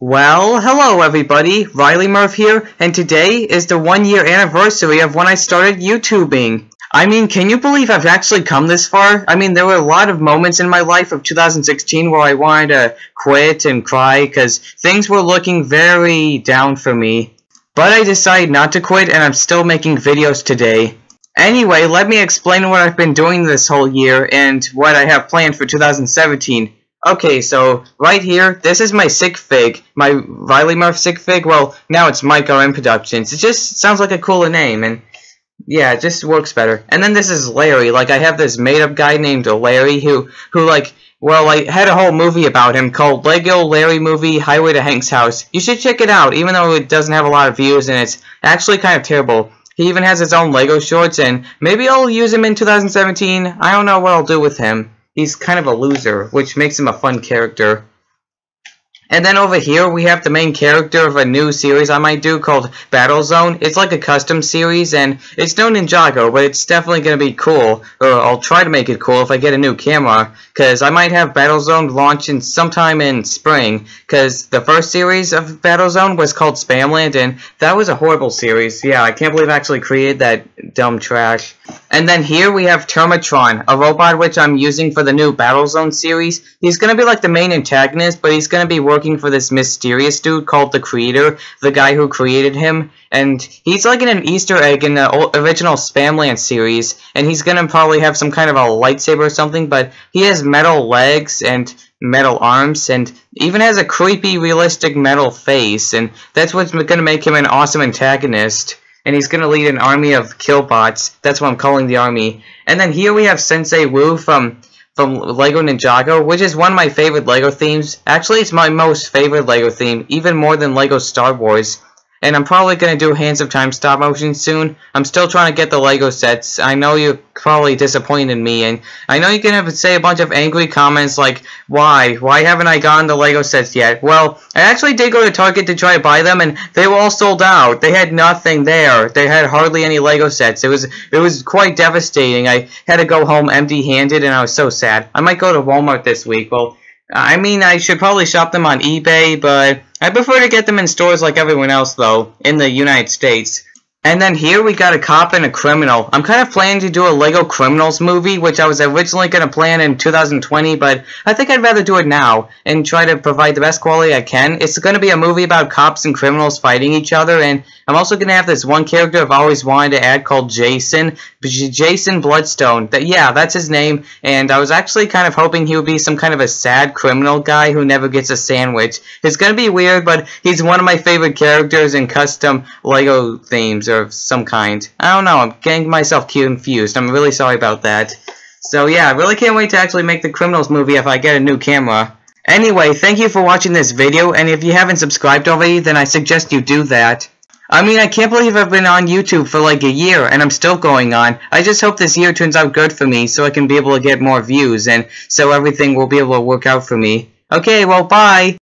Well, hello everybody, Riley Murph here, and today is the 1 year anniversary of when I started YouTubing. I mean, can you believe I've actually come this far? I mean, there were a lot of moments in my life of 2016 where I wanted to quit and cry because things were looking very down for me. But I decided not to quit and I'm still making videos today. Anyway, let me explain what I've been doing this whole year and what I have planned for 2017. Okay, so right here, this is my sig fig, my Riley Murph sig fig. Well, now it's Mike RM Productions. It just sounds like a cooler name, and yeah, it just works better. And then this is Larry. Like, I have this made-up guy named Larry who like, well, I had a whole movie about him called Lego Larry Movie Highway to Hank's House. You should check it out, even though it doesn't have a lot of views, and it's actually kind of terrible. He even has his own Lego shorts, and maybe I'll use him in 2017. I don't know what I'll do with him. He's kind of a loser, which makes him a fun character. And then over here, we have the main character of a new series I might do called Battlezone. It's like a custom series, and it's no Ninjago, but it's definitely going to be cool. Or I'll try to make it cool if I get a new camera, because I might have Battlezone launch sometime in spring, because the first series of Battlezone was called Spamland, and that was a horrible series. Yeah, I can't believe I actually created that dumb trash. And then here we have Termatron, a robot which I'm using for the new Battlezone series. He's going to be like the main antagonist, but he's going to be working for this mysterious dude called the Creator, the guy who created him. And he's like in an Easter egg in the original Spamland series, and he's going to probably have some kind of a lightsaber or something, but he has metal legs and metal arms, and even has a creepy, realistic metal face, and that's what's going to make him an awesome antagonist. And he's going to lead an army of killbots. That's what I'm calling the army. And then here we have Sensei Wu from Lego Ninjago, which is one of my favorite Lego themes. Actually, it's my most favorite Lego theme, even more than Lego Star Wars. And I'm probably going to do Hands of Time stop motion soon. I'm still trying to get the Lego sets. I know you're probably disappointed in me, and I know you're going to say a bunch of angry comments like, why? Why haven't I gotten the Lego sets yet? Well, I actually did go to Target to try to buy them, and they were all sold out. They had nothing there. They had hardly any Lego sets. It was quite devastating. I had to go home empty-handed, and I was so sad. I might go to Walmart this week. Well, I mean, I should probably shop them on eBay, but I prefer to get them in stores like everyone else, though, in the United States. And then here we got a cop and a criminal. I'm kind of planning to do a Lego Criminals movie, which I was originally going to plan in 2020, but I think I'd rather do it now and try to provide the best quality I can. It's going to be a movie about cops and criminals fighting each other, and I'm also going to have this one character I've always wanted to add called Jason. Jason Bloodstone. Yeah, that's his name, and I was actually kind of hoping he would be some kind of a sad criminal guy who never gets a sandwich. It's going to be weird, but he's one of my favorite characters in custom Lego themes of some kind. I don't know, I'm getting myself confused. I'm really sorry about that. So yeah, I really can't wait to actually make the Criminals movie if I get a new camera. Anyway, thank you for watching this video, and if you haven't subscribed already, then I suggest you do that. I mean, I can't believe I've been on YouTube for like a year, and I'm still going on. I just hope this year turns out good for me, so I can be able to get more views, and so everything will be able to work out for me. Okay, well, bye!